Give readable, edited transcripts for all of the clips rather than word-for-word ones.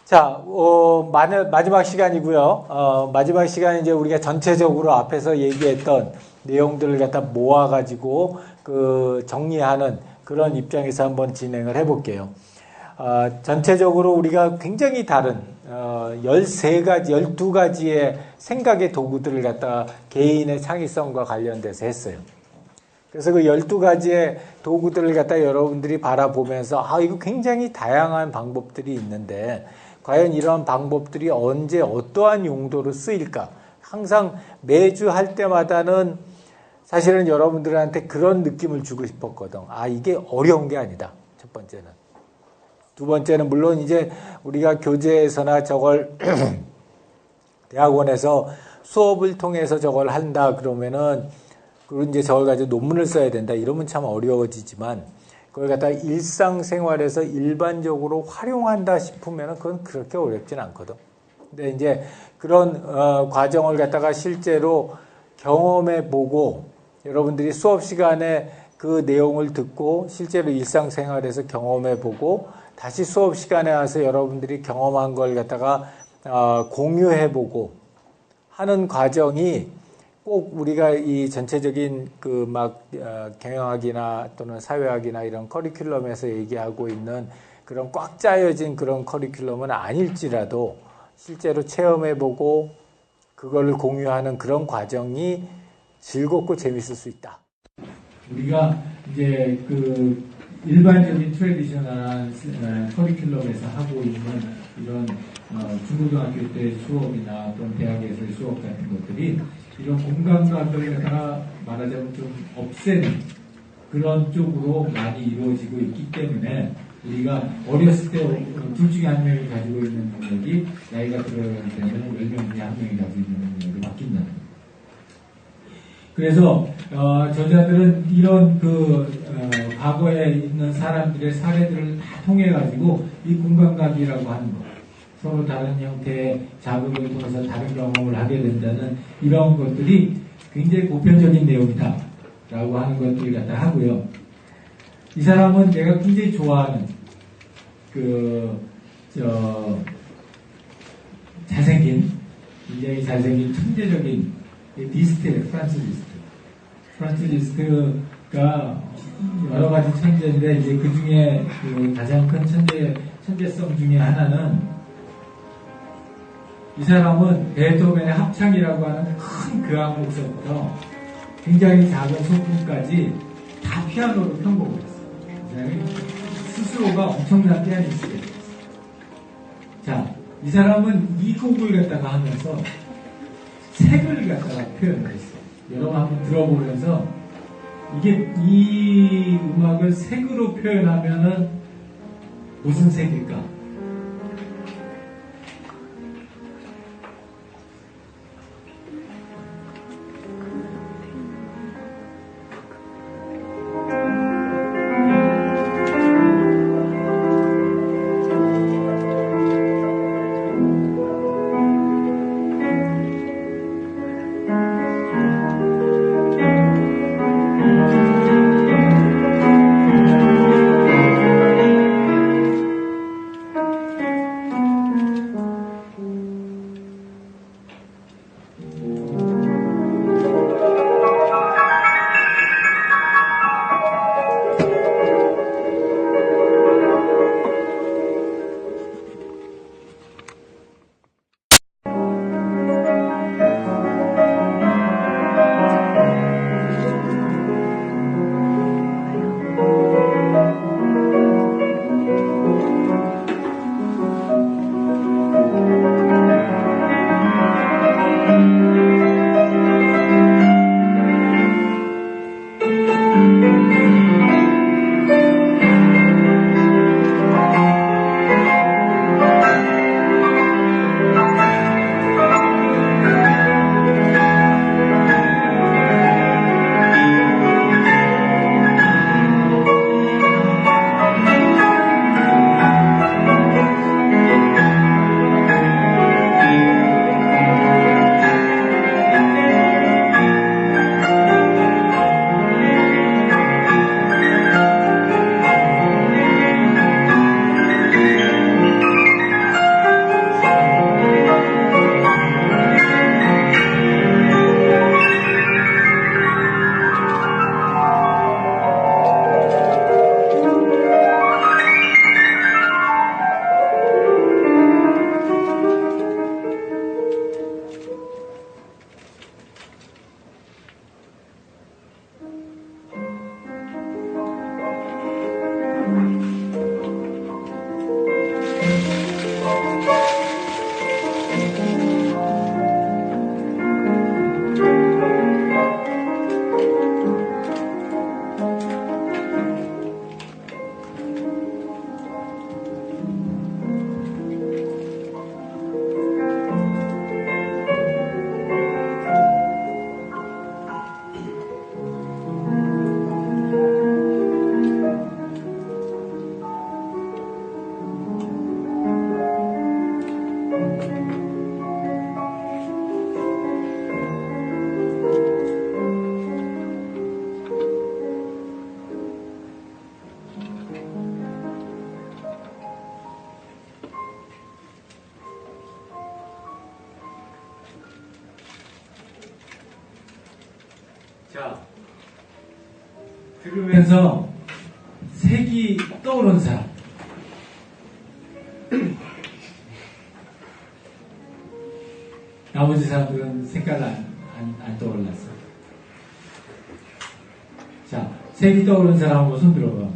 자, 마지막 시간이고요. 마지막 시간에 이제 우리가 전체적으로 앞에서 얘기했던 내용들을 갖다 모아가지고 정리하는 그런 입장에서 한번 진행을 해볼게요. 전체적으로 우리가 굉장히 다른 13가지, 12가지의 생각의 도구들을 갖다가 개인의 창의성과 관련돼서 했어요. 그래서 그 12가지의 도구들을 갖다 여러분들이 바라보면서 이거 굉장히 다양한 방법들이 있는데 과연 이러한 방법들이 언제 어떠한 용도로 쓰일까? 항상 매주 할 때마다는 사실은 여러분들한테 그런 느낌을 주고 싶었거든. 이게 어려운 게 아니다. 첫 번째는. 두 번째는 물론 이제 우리가 교재에서나 저걸 대학원에서 수업을 통해서 저걸 한다 그러면은 그리고 이제 저걸 가지고 논문을 써야 된다 이러면 참 어려워지지만 그걸 갖다가 일상생활에서 일반적으로 활용한다 싶으면 그건 그렇게 어렵진 않거든. 근데 이제 그런 과정을 갖다가 실제로 경험해 보고 여러분들이 수업 시간에 그 내용을 듣고 실제로 일상생활에서 경험해 보고 다시 수업 시간에 와서 여러분들이 경험한 걸 갖다가 공유해 보고 하는 과정이 꼭 우리가 이 전체적인 경영학이나 또는 사회학이나 이런 커리큘럼에서 얘기하고 있는 그런 꽉 짜여진 그런 커리큘럼은 아닐지라도 실제로 체험해보고 그거를 공유하는 그런 과정이 즐겁고 재밌을 수 있다. 우리가 이제 일반적인 트래디셔널한 커리큘럼에서 하고 있는 이런 중고등학교 때 수업이나 또는 대학에서의 수업 같은 것들이 이런 공감각을 갖다가 말하자면 좀 없애는 그런 쪽으로 많이 이루어지고 있기 때문에 우리가 어렸을 때 둘 중에 한 명이 가지고 있는 능력이 나이가 들어가게 되면 10명 중에 한 명이 가지고 있는 능력이 바뀐다는 거예요. 그래서 저자들은 이런 과거에 있는 사람들의 사례들을 다 통해 가지고 이 공감각이라고 하는 것, 서로 다른 형태의 자극을 통해서 다른 경험을 하게 된다는 이런 것들이 굉장히 보편적인 내용이다 라고 하는 것들을 갖다 하고요. 이 사람은 내가 굉장히 좋아하는 굉장히 잘생긴 천재적인 리스트, 프란츠 리스트가 여러 가지 천재인데 이제 그 중에 가장 큰 천재성 중에 하나는 이 사람은 베토벤의 합창이라고 하는 큰 교향곡서부터 굉장히 작은 소품까지 다 피아노로 편곡을 했어요. 이 사람이 스스로가 엄청난 피아니스트가 됐어요. 자, 이 사람은 이 곡을 갖다가 하면서 색을 갖다가 표현을 했어요. 여러분 한번 들어보면서 이 음악을 색으로 표현하면은 무슨 색일까? 들으면서 색이 떠오른 사람. 나머지 사람들은 색깔 안 떠올랐어. 자, 색이 떠오른 사람 한번 손 들어봐.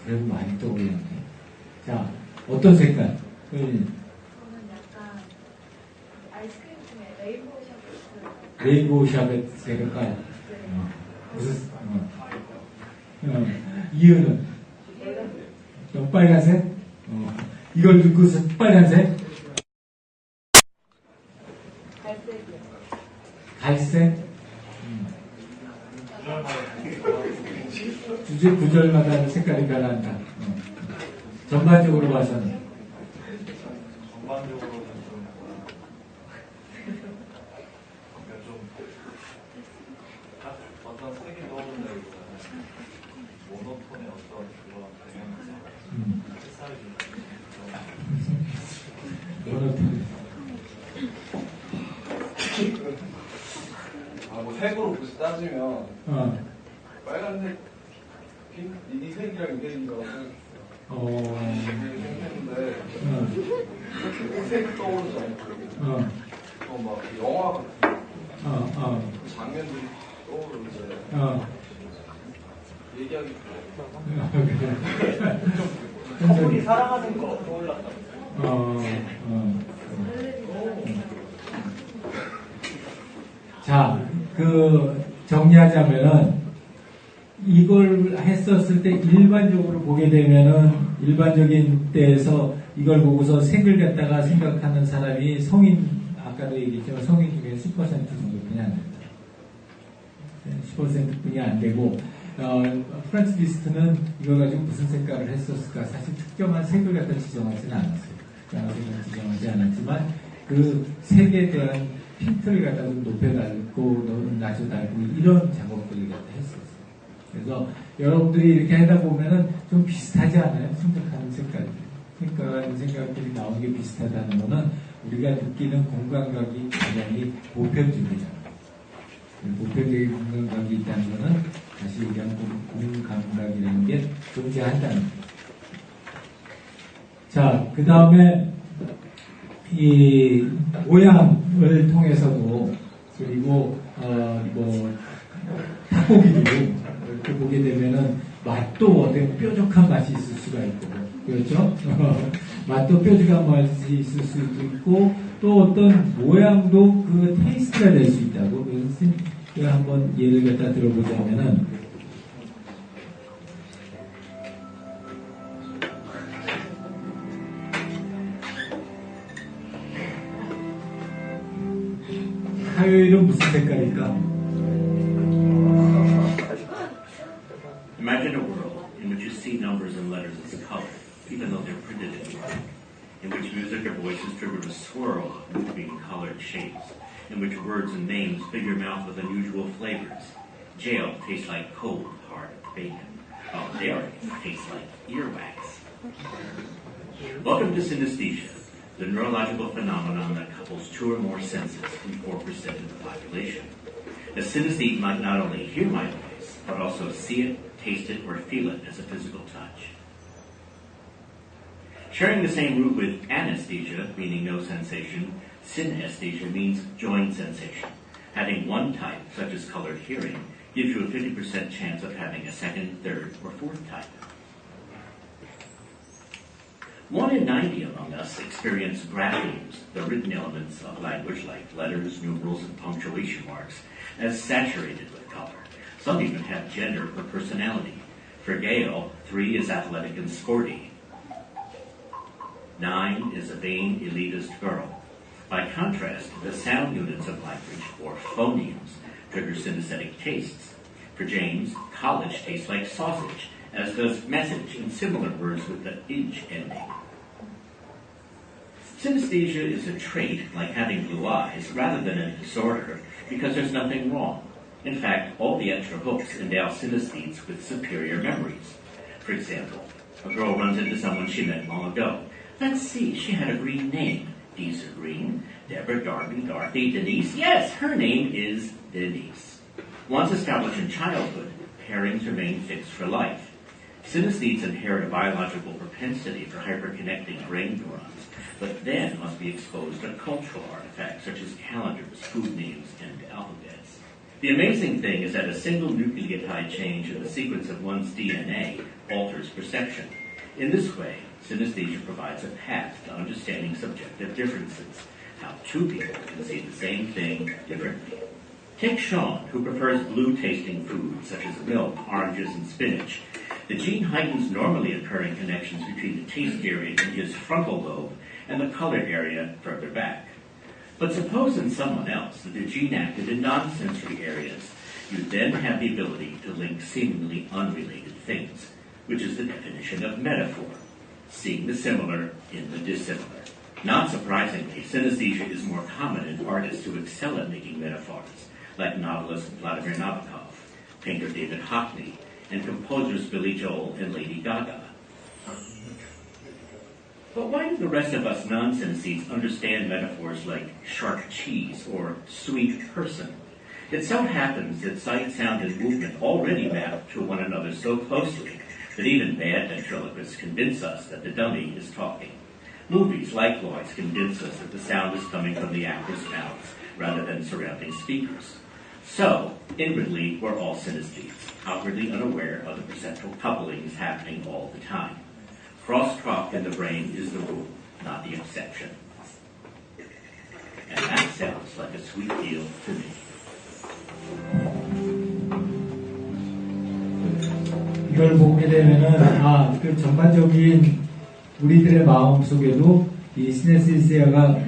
그래도 많이 떠올렸네. 자, 어떤 색깔? 저는 약간 아이스크림 중에 레인보우 샤베트. 레인보우 샤베트 색깔. 무슨, 이유는? 좀 빨간색? 이걸 듣고서 빨간색? 갈색이요. 갈색? 주제 구절마다 색깔이 변한다. 전반적으로 봐서는. 전반적으로는 좀, 그러니까 좀, 딱 어떤 색이 떠오른다기보다는 모노톤의 어떤 그런 방향성, 색상이 모노톤. 뭐 색으로 굳이 따지면, 빨간색, 이 색이랑 이 색이라고 생각했는데, 색 떠오르지 않고, 막 영화 같은 장면들이 떠오르는데, 얘기하기 커플이 사랑하는 거 떠올랐다. 자, 정리하자면은, 이걸 했었을 때 일반적으로 보게 되면은, 일반적인 때에서 이걸 보고서 색을 갖다가 생각하는 사람이 성인, 아까도 얘기했지만 성인 중에 10% 정도뿐이 안 된다. 10%뿐이 안 되고, 프란츠 리스트는 이걸 가지고 무슨 색깔을 했었을까? 사실 특정한 색을 갖다 지정하지는 않았어요. 특정한 색을 지정하지 않았지만, 그 색에 대한 핀트를 갖다 좀 높여달고, 낮춰달고, 이런 작업들을 갖다 했었어요. 그래서 여러분들이 이렇게 하다 보면은 좀 비슷하지 않아요? 생각하는 색깔들. 생각하는 생각들이 나오는 게 비슷하다는 거는 우리가 느끼는 공간각이 굉장히 보편적이잖아요. 보편적인 공간각이 있다는 거는 다시 얘기하면 공간각이라는 게 존재한다는 거예요. 자, 그 다음에 이 모양을 통해서도 그리고 닭고기도 이렇게 보게 되면은 맛도 어떤 뾰족한 맛이 있을 수가 있고, 그렇죠? 맛도 뾰족한 맛이 있을 수도 있고, 또 어떤 모양도 그 테이스트가 될 수 있다고. 그래서 한번 예를 갖다 들어보자면은, 화요일은 무슨 색깔일까? Imagine a world in which you see numbers and letters as color, even though they're printed in black, in which music or voices trigger a swirl of moving colored shapes, in which words and names fill your mouth with unusual flavors. Jail tastes like cold, hard bacon, while dairy tastes like earwax. Welcome to synesthesia, the neurological phenomenon that couples two or more senses in 4% of the population. A synesthete might not only hear my voice, but also see it, taste it, or feel it as a physical touch. Sharing the same root with anesthesia, meaning no sensation, synesthesia means joint sensation. Having one type, such as colored hearing, gives you a 50% chance of having a second, third, or fourth type. 1 in 90 among us experience graphemes, the written elements of language like letters, numerals, and punctuation marks, as saturated with color. Some even have gender or personality. For Gale, 3 is athletic and sporty. 9 is a vain, elitist girl. By contrast, the sound units of language, or phonemes, trigger synesthetic tastes. For James, college tastes like sausage, as does message and similar words with the "age" ending. Synesthesia is a trait like having blue eyes rather than a disorder because there's nothing wrong. In fact, all the extra hooks endow synesthetes with superior memories. For example, a girl runs into someone she met long ago. Let's see, she had a green name. Deezer Green, Deborah, Darby, Dorothy, Denise. Yes, her name is Denise. Once established in childhood, pairings remain fixed for life. Synesthetes inherit a biological propensity for hyperconnecting brain neurons, but then must be exposed to cultural artifacts such as calendars, food names, and alphabets. The amazing thing is that a single nucleotide change in the sequence of one's DNA alters perception. In this way, synesthesia provides a path to understanding subjective differences, how two people can see the same thing differently. Take Sean, who prefers blue-tasting foods such as milk, oranges, and spinach. The gene heightens normally occurring connections between the taste area in his frontal lobe and the color area further back. But suppose in someone else that the gene acted in non-sensory areas. You then have the ability to link seemingly unrelated things, which is the definition of metaphor, seeing the similar in the dissimilar. Not surprisingly, synesthesia is more common in artists who excel at making metaphors, like novelist Vladimir Nabokov, painter David Hockney, and composers Billy Joel and Lady Gaga. But why do the rest of us non-synesthetes understand metaphors like sharp cheese or sweet person? It so happens that sight, sound, and movement already map to one another so closely that even bad ventriloquists convince us that the dummy is talking. Movies likewise convince us that the sound is coming from the actors' mouths rather than surrounding speakers. So, inwardly, we're all synesthetes, outwardly unaware of the perceptual couplings happening all the time. Cross-talk in the brain is the rule, not the exception. And that sounds like a sweet deal to me. 이걸 보게 되면은 그 전반적인 우리들의 마음 속에도 이 시네시스가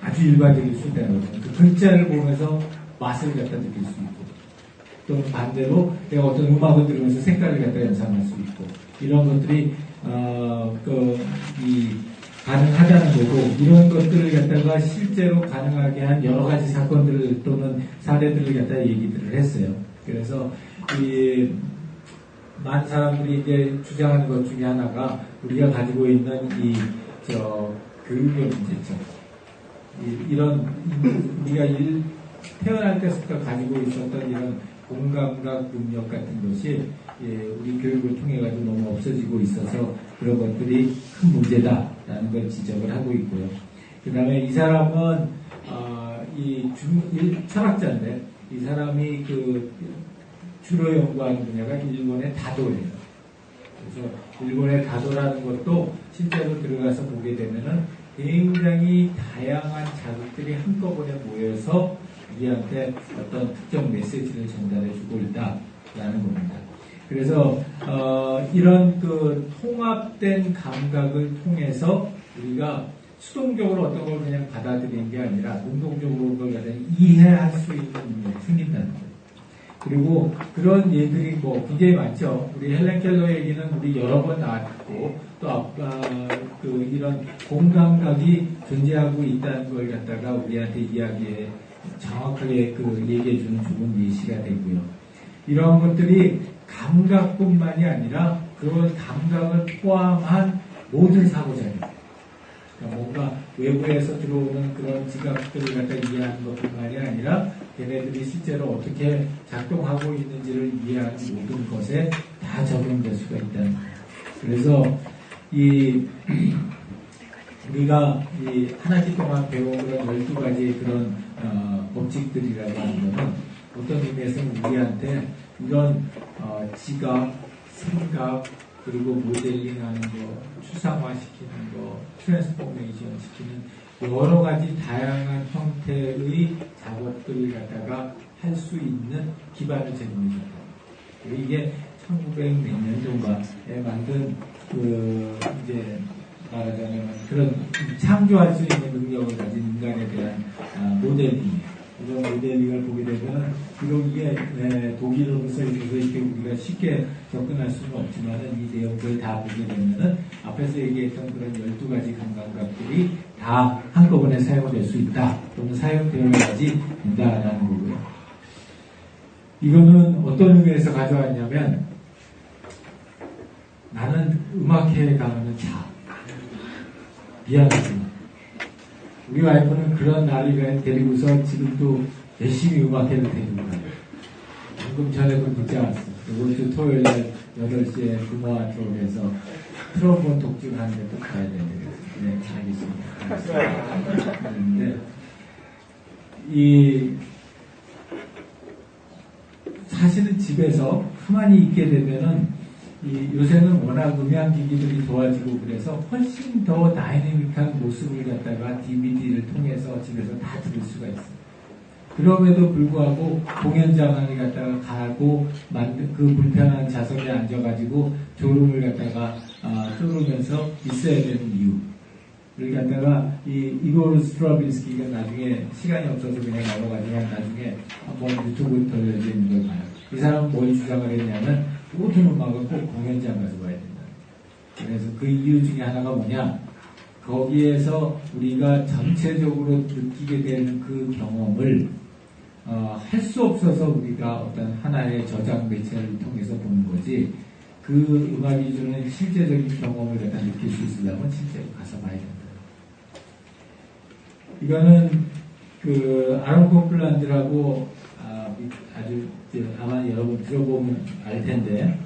아주 일반적일 수 있다는 거죠. 그 글자를 보면서 맛을 갖다 느낄 수 있고, 또 반대로 내가 어떤 음악을 들으면서 색깔을 갖다 연상할 수 있고, 이런 것들이 가능하다는 거고, 이런 것들을 갖다가 실제로 가능하게 한 여러 가지 사건들 또는 사례들을 갖다 얘기들을 했어요. 그래서 많은 사람들이 이제 주장하는 것 중에 하나가 우리가 가지고 있는 교육의 문제점. 우리가 태어날 때부터 가지고 있었던 이런 공감각 능력 같은 것이 우리 교육을 통해 가지고 너무 없어지고 있어서 그런 것들이 큰 문제다라는 걸 지적을 하고 있고요. 그 다음에 이 사람은 철학자인데 이 사람이 주로 연구하는 분야가 일본의 다도예요. 그래서 일본의 다도라는 것도 실제로 들어가서 보게 되면은 굉장히 다양한 자극들이 한꺼번에 모여서 우리한테 어떤 특정 메시지를 전달해주고 있다라는 겁니다. 그래서 이런 통합된 감각을 통해서 우리가 수동적으로 어떤 걸 그냥 받아들이는 게 아니라 능동적으로 그걸 갖다 이해할 수 있는 능력이 생긴다는 거예요. 그리고 그런 예들이 굉장히 많죠. 우리 헬렌 켈러 얘기는 우리 여러 번 나왔고, 또 이런 공감각이 존재하고 있다는 걸 갖다가 우리한테 정확하게 얘기해주는 좋은 예시가 되고요. 이런 것들이 감각뿐만이 아니라 그런 감각을 포함한 모든 사고작용. 그러니까 뭔가 외부에서 들어오는 그런 지각들을 갖다 이해하는 것뿐만이 아니라 걔네들이 실제로 어떻게 작동하고 있는지를 이해하는 모든 것에 다 적용될 수가 있다는 거예요. 그래서 우리가 한 학기 동안 배운 그런 12가지의 그런 법칙들이라고 하는 것은 어떤 의미에서는 우리한테 이런 지각, 생각, 그리고 모델링하는 거, 추상화시키는 거, 트랜스포메이션 시키는 여러 가지 다양한 형태의 작업들을 갖다가 할 수 있는 기반을 제공해 줍니다. 이게 1900 몇 년도에 만든 이제 말하자면 그런 창조할 수 있는 능력을 가진 인간에 대한 모델링이에요. 이런 모델링을 보게 되면 비록 이게 독일어로 써있어서 이렇게 우리가 쉽게 접근할 수는 없지만은 이 내용들을 다 보게 되면은 앞에서 얘기했던 그런 12가지 감각들이 다 한꺼번에 사용될 수 있다 또는 사용되어야지 된다라는 거고요. 이거는 어떤 의미에서 가져왔냐면 나는 음악회에 가면은 미안하지만 우리 와이프는 그런 나를 데리고서 지금도 열심히 음악회를 데리고 가요. 조금 전에도 문자 왔어요. 이번 주 토요일 날 8시에 구모아 쪽에서 트럼본 독집하는데 꼭 가야 되는데. 네, 알겠습니다. 네. 사실은 집에서 가만히 있게 되면은, 요새는 워낙 음향기기들이 좋아지고 그래서 훨씬 더 다이내믹한 모습을 갖다가 DVD를 통해서 집에서 다 들을 수가 있어요. 그럼에도 불구하고 공연장을 갖다가 가고 그 불편한 좌석에 앉아가지고 졸음을 갖다가 뚫으면서 있어야 되는 이유를 갖다가 이고르 스트라빈스키가 나중에 시간이 없어서 그냥 넘어가지만 나중에 한번 유튜브에 돌려져 있는 걸 봐요. 이 사람은 뭘 주장을 했냐면 모든 음악은 꼭 공연장 가서 봐야 된다. 그래서 그 이유 중에 하나가 뭐냐? 거기에서 우리가 전체적으로 느끼게 되는 그 경험을 할 수 없어서 우리가 어떤 하나의 저장 매체를 통해서 보는 거지, 그 음악이 주는 실제적인 경험을 갖다 느낄 수 있으려면 실제로 가서 봐야 된다. 이거는 아론 코플란드라고 아주 아마 여러분 들어보면 알 텐데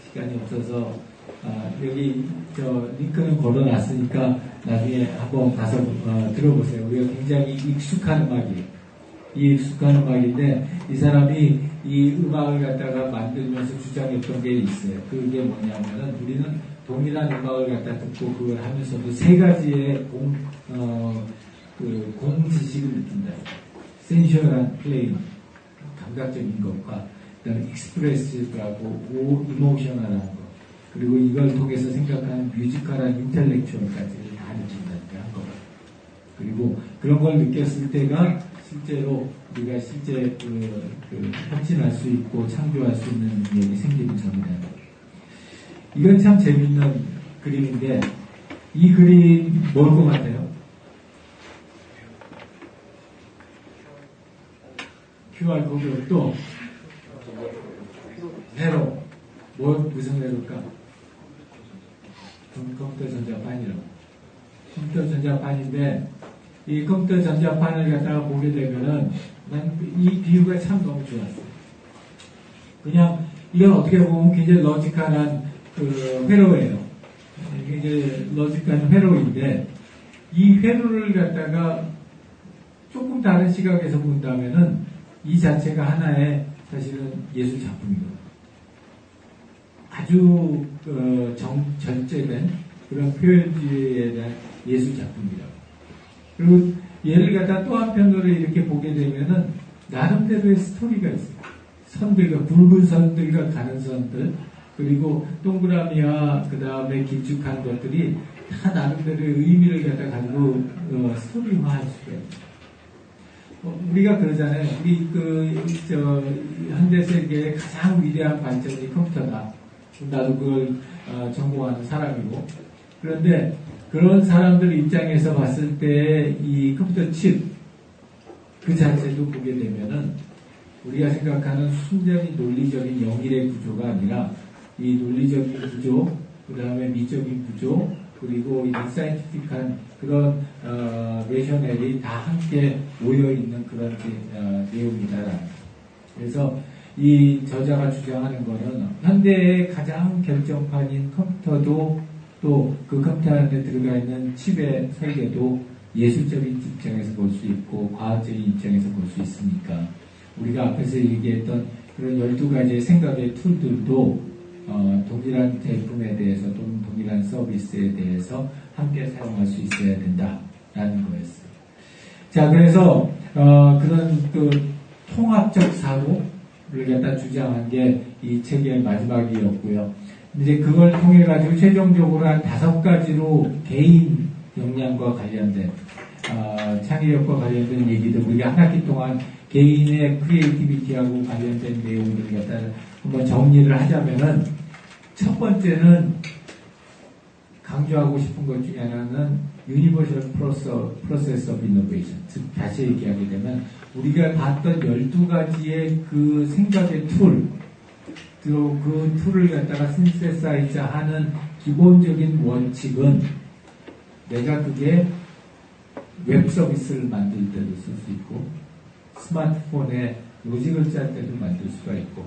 시간이 없어서 여기 링크는 걸어놨으니까 나중에 한번 가서 들어보세요. 우리가 굉장히 익숙한 음악이에요. 이 익숙한 음악인데 이 사람이 이 음악을 갖다가 만들면서 주장했던 게 있어요. 그게 뭐냐면은 우리는 동일한 음악을 갖다 듣고 그걸 하면서도 세 가지의 공 지식을 느낀다. 센슈얼한 플레잉, 감각적인 것과 그다음에 익스프레시브하고 이모셔널한 것, 그리고 이걸 통해서 생각하는 뮤지컬한 인텔렉츄얼까지를 다 느낀다는 한 거. 그리고 그런 걸 느꼈을 때가 실제로 우리가 실제 헌신할 수 있고 창조할 수 있는 능력이 생기는 점이다. 이건 참 재밌는 그림인데 이 그림 뭘 것 같아요? QR코드 또 회로 무슨 회로일까? 컴퓨터 전자판이라고. 컴퓨터 전자판인데 이 컴퓨터 전자판을 갖다가 보게 되면은 난 이 비유가 참 너무 좋았어요. 그냥 이건 어떻게 보면 굉장히 러지컬한 회로예요. 이게 러지컬한 회로인데 이 회로를 갖다가 조금 다른 시각에서 본다면은 이 자체가 하나의 사실은 예술 작품이거든요. 아주 절제된 그런 표현주의에 대한 예술 작품이라고. 그리고 얘를 갖다 또 한편으로 이렇게 보게 되면은 나름대로의 스토리가 있어요. 선들과 굵은 선들과 가는 선들, 그리고 동그라미와 그 다음에 길쭉한 것들이 다 나름대로의 의미를 갖다 가지고 스토리화할 수가 있어요. 우리가 그러잖아요. 우리 현대 세계의 가장 위대한 발전이 컴퓨터다. 나도 그걸 전공하는 사람이고. 그런데 그런 사람들 입장에서 봤을 때 이 컴퓨터 칩 그 자체도 보게 되면은 우리가 생각하는 순전히 논리적인 영일의 구조가 아니라 이 논리적인 구조, 그 다음에 미적인 구조, 그리고 이 사이언티픽한 그런 레셔넬이 다 함께 모여 있는 그런 내용이다. 그래서 이 저자가 주장하는 거는 현대의 가장 결정판인 컴퓨터도 또 그 컴퓨터 안에 들어가 있는 칩의 설계도 예술적인 입장에서 볼 수 있고 과학적인 입장에서 볼 수 있으니까 우리가 앞에서 얘기했던 그런 12가지의 생각의 툴들도 동일한 제품에 대해서 또는 동일한 서비스에 대해서 함께 사용할 수 있어야 된다라는 거였어요. 자, 그래서 그런 통합적 사고를 갖다 주장한 게 이 책의 마지막이었고요. 이제 그걸 통해 가지고 최종적으로 한 5가지로 개인 역량과 관련된 창의력과 관련된 얘기들 우리가 한 학기 동안 개인의 크리에이티비티하고 관련된 내용들을 갖다 한번 정리를 하자면은 첫 번째는 강조하고 싶은 것 중에 하나는 Universal Process of Innovation. 즉 다시 얘기하게 되면 우리가 봤던 12가지의 그 생각의 툴, 그 툴을 갖다가 신세사이자 하는 기본적인 원칙은 내가 그게 웹 서비스를 만들 때도 쓸 수 있고 스마트폰의 로직을 짤 때도 만들 수가 있고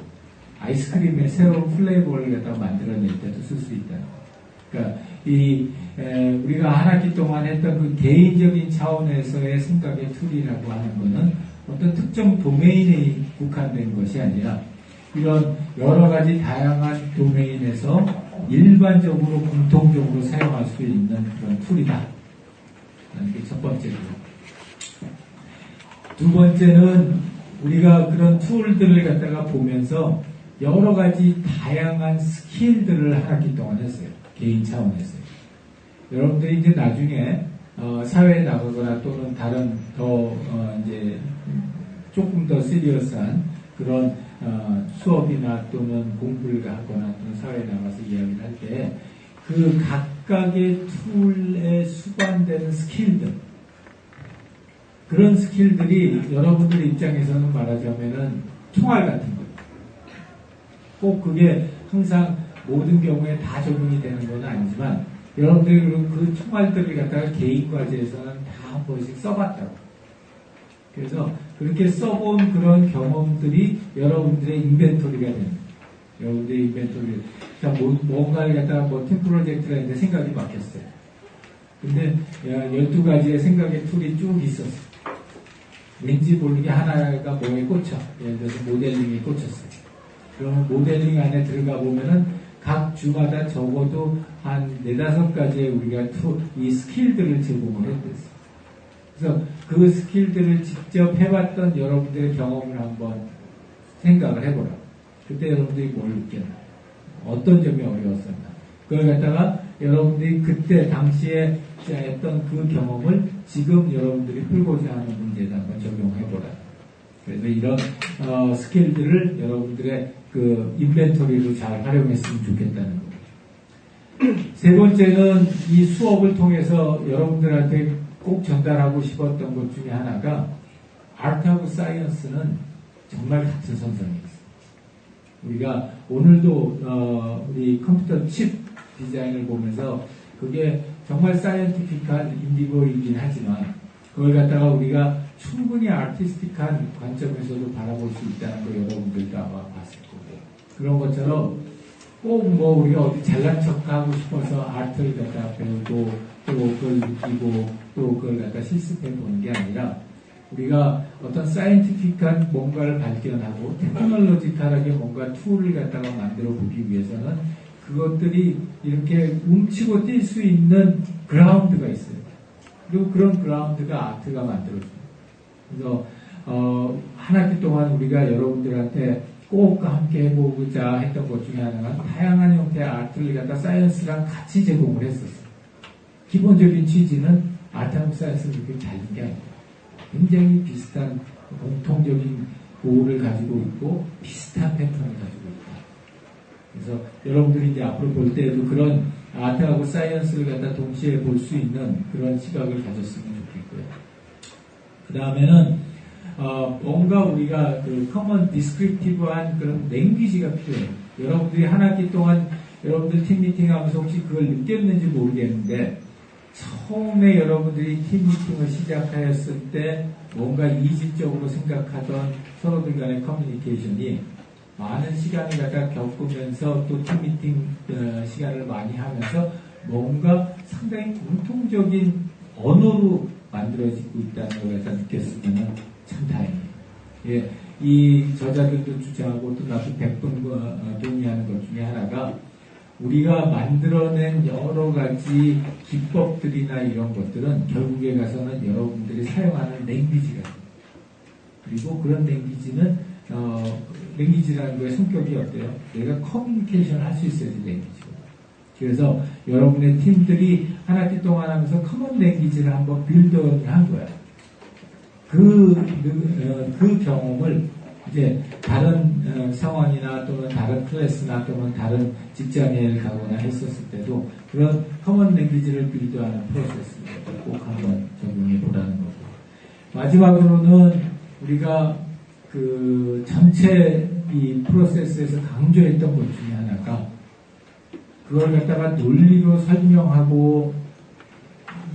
아이스크림의 새로운 플레이버를 갖다 만들어낼 때도 쓸 수 있다. 그러니까 우리가 한 학기 동안 했던 그 개인적인 차원에서의 생각의 툴이라고 하는 것은 어떤 특정 도메인에 국한된 것이 아니라 이런 여러 가지 다양한 도메인에서 일반적으로 공통적으로 사용할 수 있는 그런 툴이다. 이게 첫 번째고. 두 번째는 우리가 그런 툴들을 갖다가 보면서 여러 가지 다양한 스킬들을 한 학기 동안 했어요. 개인 차원에서. 여러분들이 이제 나중에 사회에 나가거나 또는 다른 더 이제 조금 더 시리어스한 그런 수업이나 또는 공부를 하거나 또는 사회에 나가서 이야기를 할 때 그 각각의 툴에 수반되는 스킬들 그런 스킬들이 여러분들 입장에서는 말하자면은 총알 같은 거예요. 꼭 그게 항상 모든 경우에 다 적용이 되는 건 아니지만 여러분들이 그 총알들을 갖다가 개인 과제에서는 다 한 번씩 써봤다고. 그래서 그렇게 써본 그런 경험들이 여러분들의 인벤토리가 됩니다. 여러분들의 인벤토리. 자, 뭔가를 갖다가 팀 프로젝트를 했는데 생각이 바뀌었어요. 근데 12가지의 생각의 툴이 쭉 있었어요. 왠지 모르게 하나가 뭐에 꽂혀. 예를 들어서 모델링에 꽂혔어요. 그러면 모델링 안에 들어가 보면은 각 주마다 적어도 한 4-5가지의 우리가 이 스킬들을 제공을 했댔어요. 그래서 그 스킬들을 직접 해봤던 여러분들의 경험을 한번 생각을 해보라. 그때 여러분들이 뭘 느꼈나? 어떤 점이 어려웠었나? 그걸 갖다가 여러분들이 그때 당시에 했던 그 경험을 지금 여러분들이 풀고자 하는 문제에 한번 적용해보라. 그래서 이런 스킬들을 여러분들의 그 인벤토리로 잘 활용했으면 좋겠다는 거예요. 세 번째는 이 수업을 통해서 여러분들한테 꼭 전달하고 싶었던 것 중에 하나가 아트하고 사이언스는 정말 같은 선상에 있어요. 우리가 오늘도 우리 컴퓨터 칩 디자인을 보면서 그게 정말 사이언티픽한 인디고이긴 하지만 그걸 갖다가 우리가 충분히 아티스틱한 관점에서도 바라볼 수 있다는 거 여러분들도 아마 봤을 거고 그런 것처럼 꼭 뭐 우리가 어디 잘난 척하고 싶어서 아트를 갖다 배우고 또 그걸 느끼고 또 그걸 갖다 실습해 보는 게 아니라 우리가 어떤 사이언티픽한 뭔가를 발견하고 테크놀로지컬하게 뭔가 툴을 갖다가 만들어 보기 위해서는 그것들이 이렇게 움치고 뛸 수 있는 그라운드가 있어요. 그리고 그런 그라운드가 아트가 만들어집니다. 그래서 한 학기 동안 우리가 여러분들한테 꼭 함께 해보고자 했던 것 중에 하나가 다양한 형태의 아트를 갖다 사이언스랑 같이 제공을 했었어요. 기본적인 취지는 아트하고 사이언스는 그렇게 다른 게 아니에요. 굉장히 비슷한 공통적인 고를 가지고 있고 비슷한 패턴을 가지고 있다. 그래서 여러분들이 이제 앞으로 볼 때에도 그런 아트하고 사이언스를 갖다 동시에 볼 수 있는 그런 시각을 가졌으면 좋겠고요. 그 다음에는 뭔가 우리가 그 커먼 디스크립티브한 그런 랭귀지가 필요해요. 여러분들이 한 학기 동안 여러분들 팀 미팅 하면서 혹시 그걸 느꼈는지 모르겠는데 처음에 여러분들이 팀 미팅을 시작하였을 때 뭔가 이질적으로 생각하던 서로들 간의 커뮤니케이션이 많은 시간을 갖다 겪으면서 또 팀 미팅 시간을 많이 하면서 뭔가 상당히 공통적인 언어로 만들어지고 있다는 걸 갖다 느꼈으면 참 다행이에요. 예, 이 저자들도 주장하고 또 나도 100번 동의하는 것 중에 하나가 우리가 만들어낸 여러 가지 기법들이나 이런 것들은 결국에 가서는 여러분들이 사용하는 랭귀지가 그리고 그런 랭귀지는 랭귀지라는 거의 성격이 어때요? 내가 커뮤니케이션을 할 수 있어야지 랭귀지가. 그래서 여러분의 팀들이 한 학기 동안 하면서 커먼 랭귀지를 한번 빌드업을 한 거야. 그 경험을 이제 다른 상황이나 또는 다른 클래스나 또는 다른 직장에 가거나 했었을 때도 그런 커먼 랭귀지를 빌드하는 프로세스를 꼭 한번 적용해 보라는 거고. 마지막으로는 우리가 그 전체 이 프로세스에서 강조했던 것 중에 하나가 그걸 갖다가 논리로 설명하고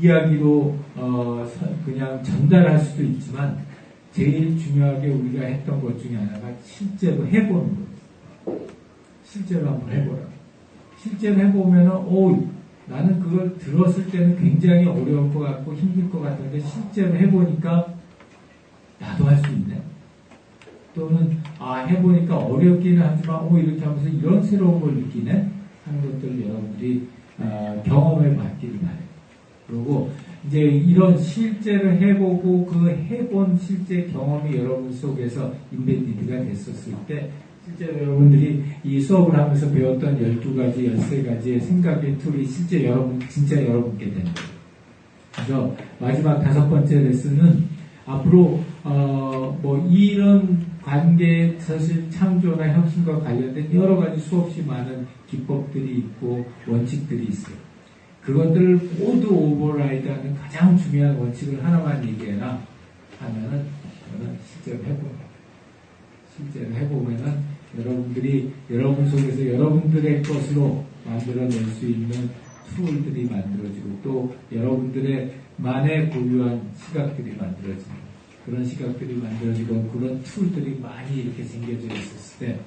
이야기로 그냥 전달할 수도 있지만 제일 중요하게 우리가 했던 것 중에 하나가 실제로 해보는 거예요. 실제로 한번 해보라. 실제로 해보면은, 나는 그걸 들었을 때는 굉장히 어려울 것 같고 힘들 것 같은데 실제로 해보니까 나도 할 수 있네. 또는 해보니까 어렵기는 하지만 이렇게 하면서 이런 새로운 걸 느끼네 하는 것들을 여러분들이 경험해 봤기를 바래요. 그리고 이제 이런 실제로 해보고 그 해본 실제 경험이 여러분 속에서 임베디드가 됐었을 때 실제로 여러분들이 이 수업을 하면서 배웠던 12가지, 13가지의 생각의 툴이 실제 진짜 여러분께 되는 거예요. 그래서 마지막 5번째 레슨은 앞으로, 이런 관계, 사실 창조나 혁신과 관련된 여러 가지 수없이 많은 기법들이 있고 원칙들이 있어요. 그것들을 모두 오버라이드하는 가장 중요한 원칙을 하나만 얘기해라 하면은 저는 실제로 해봅니다. 실제로 해보면은 여러분들이 여러분 속에서 여러분들의 것으로 만들어낼 수 있는 툴들이 만들어지고 또 여러분들의 만의 고유한 시각들이 만들어지는 그런 시각들이 만들어지고 그런 툴들이 많이 이렇게 생겨져 있었을 때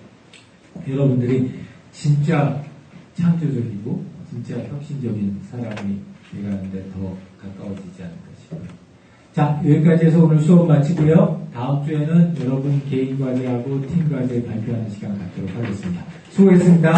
여러분들이 진짜 창조적이고 진짜 혁신적인 사람이 되가는데 더 가까워지지 않을까 싶어요. 자, 여기까지 해서 오늘 수업 마치고요. 다음 주에는 여러분 개인 과제하고 팀 과제 발표하는 시간 갖도록 하겠습니다. 수고했습니다.